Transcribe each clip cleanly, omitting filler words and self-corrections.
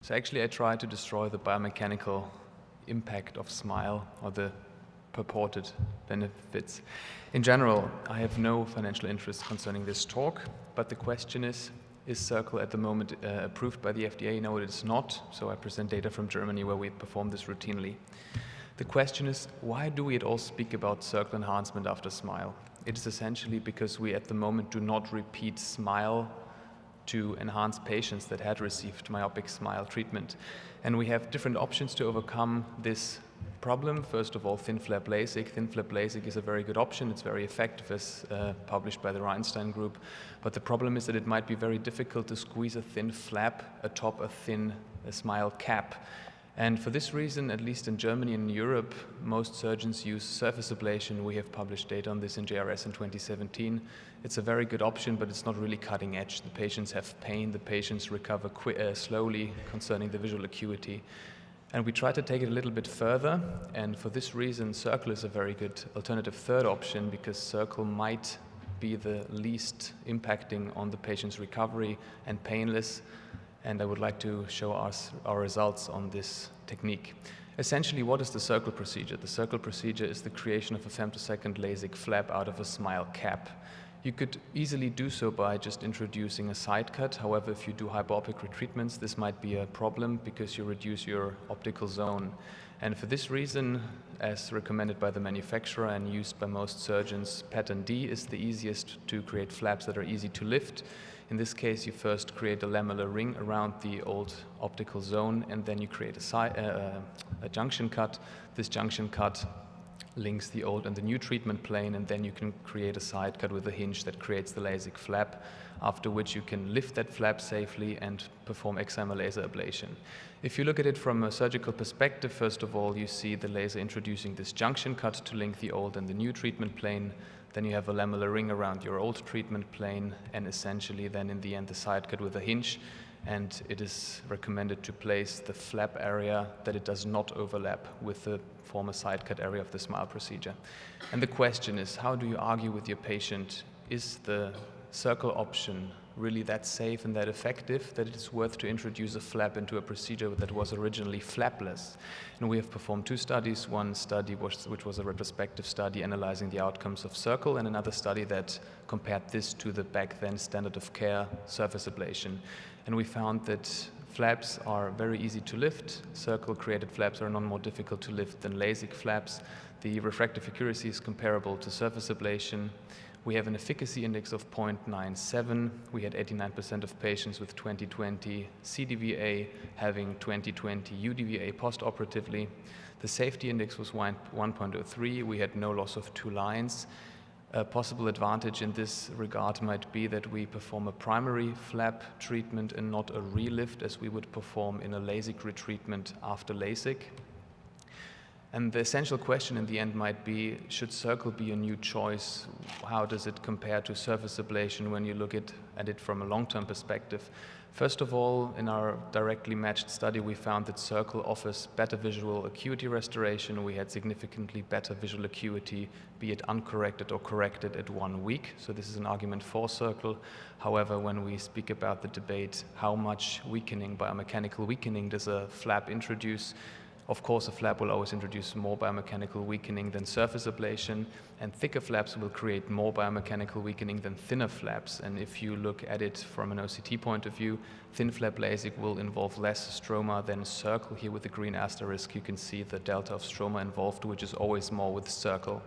So actually I try to destroy the biomechanical impact of SMILE or the purported benefits. In general, I have no financial interest concerning this talk, but the question is Circle at the moment approved by the FDA? No, it is not, so I present data from Germany where we perform this routinely. The question is, why do we at all speak about Circle enhancement after SMILE? It is essentially because we at the moment do not repeat SMILE to enhance patients that had received myopic SMILE treatment. And we have different options to overcome this problem. First of all, thin flap LASIK. Thin flap LASIK is a very good option. It's very effective, as published by the Reinstein group. But the problem is that it might be very difficult to squeeze a thin flap atop a thin SMILE cap. And for this reason, at least in Germany and Europe, most surgeons use surface ablation. We have published data on this in JRS in 2017. It's a very good option, but it's not really cutting edge. The patients have pain, the patients recover slowly concerning the visual acuity. And we try to take it a little bit further, and for this reason, Circle is a very good alternative third option, because Circle might be the least impacting on the patient's recovery and painless. And I would like to show us our results on this technique. Essentially, what is the Circle procedure? The Circle procedure is the creation of a femtosecond LASIK flap out of a SMILE cap. You could easily do so by just introducing a side cut. However, if you do hyperopic retreatments, this might be a problem because you reduce your optical zone. And for this reason, as recommended by the manufacturer and used by most surgeons, pattern D is the easiest to create flaps that are easy to lift. In this case, you first create a lamellar ring around the old optical zone, and then you create a junction cut. This junction cut links the old and the new treatment plane, and then you can create a side cut with a hinge that creates the LASIK flap, after which you can lift that flap safely and perform excimer laser ablation. If you look at it from a surgical perspective, first of all, you see the laser introducing this junction cut to link the old and the new treatment plane. Then you have a lamellar ring around your old treatment plane, and essentially then in the end the side cut with a hinge. And it is recommended to place the flap area that it does not overlap with the former side cut area of the SMILE procedure. And the question is, how do you argue with your patient? Is the Circle option really that safe and that effective that it is worth to introduce a flap into a procedure that was originally flapless? And we have performed two studies. One study which was a retrospective study analyzing the outcomes of Circle, and another study that compared this to the back then standard of care surface ablation. And we found that flaps are very easy to lift. Circle created flaps are none more difficult to lift than LASIK flaps. The refractive accuracy is comparable to surface ablation. We have an efficacy index of 0.97. We had 89% of patients with 20/20 CDVA having 20/20 UDVA postoperatively. The safety index was 1.03. We had no loss of 2 lines. A possible advantage in this regard might be that we perform a primary flap treatment and not a relift as we would perform in a LASIK retreatment after LASIK. And the essential question in the end might be, should Circle be a new choice? How does it compare to surface ablation when you look at it from a long-term perspective? First of all, in our directly matched study, we found that Circle offers better visual acuity restoration. We had significantly better visual acuity, be it uncorrected or corrected at 1 week. So this is an argument for Circle. However, when we speak about the debate, how much weakening, biomechanical weakening, does a flap introduce? Of course, a flap will always introduce more biomechanical weakening than surface ablation, and thicker flaps will create more biomechanical weakening than thinner flaps. And if you look at it from an OCT point of view, thin flap LASIK will involve less stroma than Circle. Here with the green asterisk, you can see the delta of stroma involved, which is always more with Circle.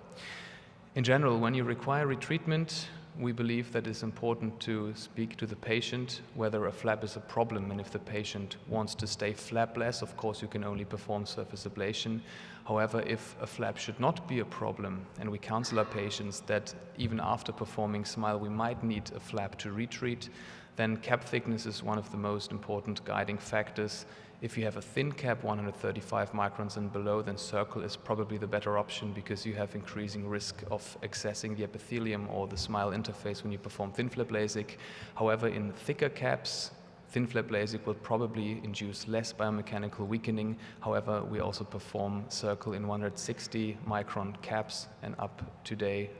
In general, when you require retreatment, we believe that it's important to speak to the patient whether a flap is a problem, and if the patient wants to stay flapless, of course you can only perform surface ablation. However, if a flap should not be a problem, and we counsel our patients that even after performing SMILE we might need a flap to retreat, then cap thickness is one of the most important guiding factors. If you have a thin cap, 135 microns and below, then Circle is probably the better option because you have increasing risk of accessing the epithelium or the SMILE interface when you perform thin flap LASIK. However, in thicker caps, thin flap LASIK will probably induce less biomechanical weakening. However, we also perform Circle in 160 micron caps, and up today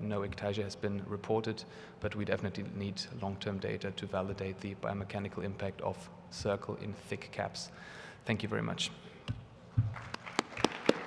no ectasia has been reported, but we definitely need long-term data to validate the biomechanical impact of circle in thick caps. Thank you very much.